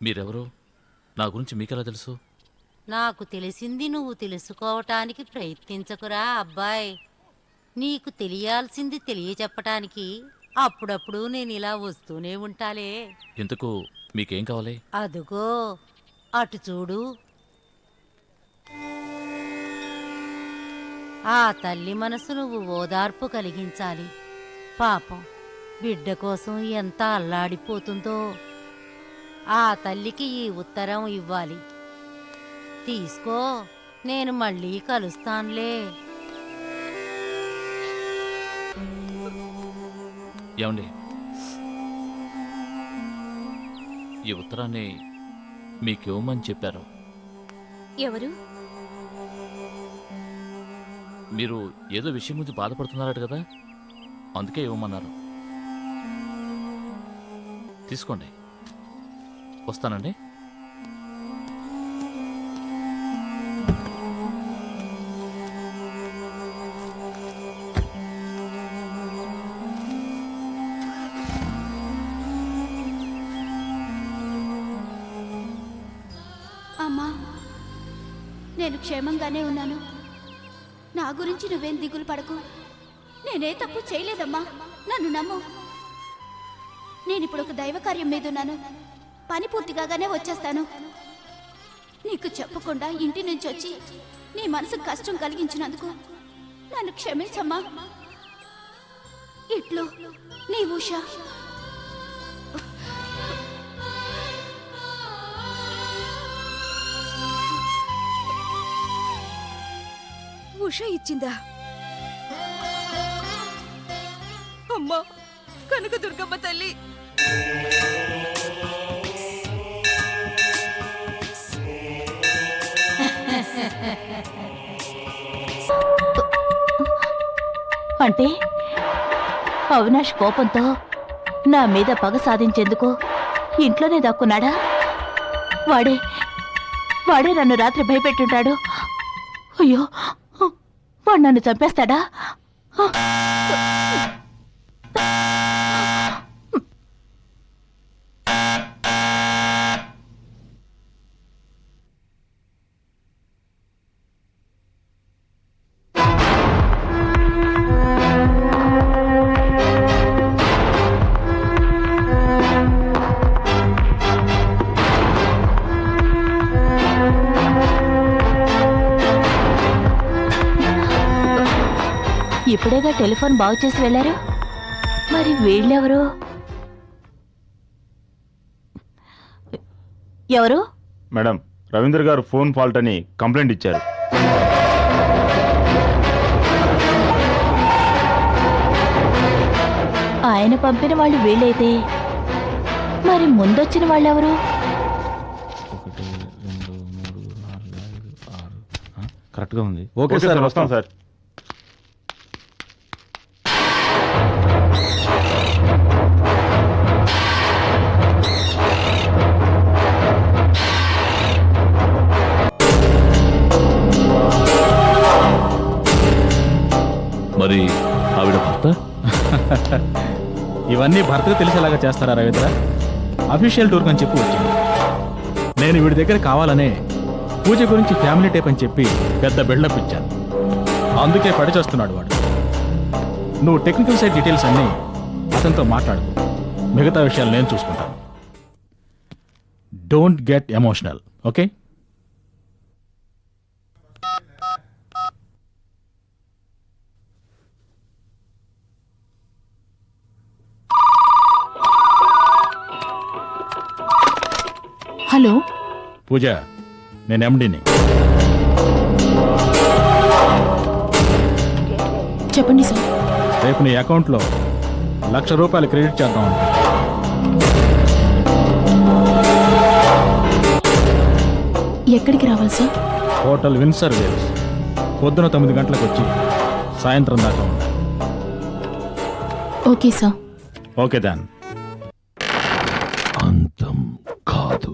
మీరెవరు? నా గురించి మీకెలా తెలుసు? నాకు తెలిసింది నువ్వు తెలుసుకోవటానికి ప్రయత్నించకురా అబ్బాయ్. నీకు తెలియాల్సింది తెలియచెప్పటానికి అప్పుడప్పుడు నేను ఇలా వస్తూనే ఉంటాలే. ఇంతకు మీకేం కావాలి? అదుగో అటు చూడు. ఆ తల్లి మనసు నువ్వు ఓదార్పు కలిగించాలి. పాపం బిడ్డ కోసం ఎంత అల్లాడిపోతుందో. ఆ తల్లికి ఈ ఉత్తరం ఇవ్వాలి. తీసుకో, నేను మళ్ళీ కలుస్తానులే. ఏమండి, ఈ ఉత్తరాన్ని మీకివ్వమని చెప్పారు. ఎవరు? మీరు ఏదో విషయం గురించి బాధపడుతున్నారట కదా, అందుకే ఇవ్వమన్నారు. తీసుకోండి. వస్తానండి. అమ్మా, నేను క్షేమంగానే ఉన్నాను. నా గురించి నువ్వేం దిగులు పడకు. నేనే తప్పు చేయలేదమ్మా, నన్ను నమ్ము. నేనిప్పుడు ఒక దైవ కార్యం మీద ఉన్నాను. పని పూర్తిగానే వచ్చేస్తాను. నీకు చెప్పకుండా ఇంటి నుంచి వచ్చి నీ మనసుకు కష్టం కలిగించినందుకు నన్ను క్షమించమ్మా. ఇట్లు నీ ఉష. ఉష ఇచ్చిందా? అమ్మా, కనకదుర్గమ్మ తల్లి. అంటే అవినాష్ కోపంతో నా మీద పగ సాధించేందుకు ఇంట్లోనే దాక్కున్నాడా? వాడే నన్ను రాత్రి భయపెట్టుంటాడు. అయ్యో, వాడు నన్ను చంపేస్తాడా? ఇప్పుడేగా టెలిఫోన్ బాగు చేసి వెళ్ళారు. మరి వీళ్ళెవరు? ఎవరు? మేడం, రవీంద్ర గారు ఫోన్ ఫాల్ట్ అని కంప్లైంట్ ఇచ్చారు. ఆయన పంపిన వాళ్ళు వీళ్ళైతే మరి ముందొచ్చిన వాళ్ళెవరు? 1 2 3 4 5 6 కరెక్ట్గా ఉంది. ఓకే సార్, వస్తాం సార్. మరి ఆవిడ భర్త? ఇవన్నీ భర్తకు తెలిసేలాగా చేస్తారా రవీంద్ర? అఫీషియల్ టూర్ అని చెప్పి వచ్చింది. నేను వీడి దగ్గర కావాలనే పూజ గురించి ఫ్యామిలీ టైప్ అని చెప్పి పెద్ద బిల్డప్ ఇచ్చాను. అందుకే పడిచేస్తున్నాడు వాడు. నువ్వు టెక్నికల్ సైడ్ డీటెయిల్స్ అన్నీ అతనితో మాట్లాడు. మిగతా విషయాలు నేను చూసుకుంటాను. Don't get emotional, okay? Hello Pooja, నేను ఎండీని. చెప్పండి సార్. రేపు నీ అకౌంట్లో ₹1,00,000 క్రెడిట్ చేద్దాం. ఎక్కడికి రావాలి సార్? Hotel Windsor waves. పొద్దున 9 గంటలకు వచ్చి సాయంత్రం దాకా ఉండాలి. Okay sir. ఓకే దాన్. అంతం కాదు.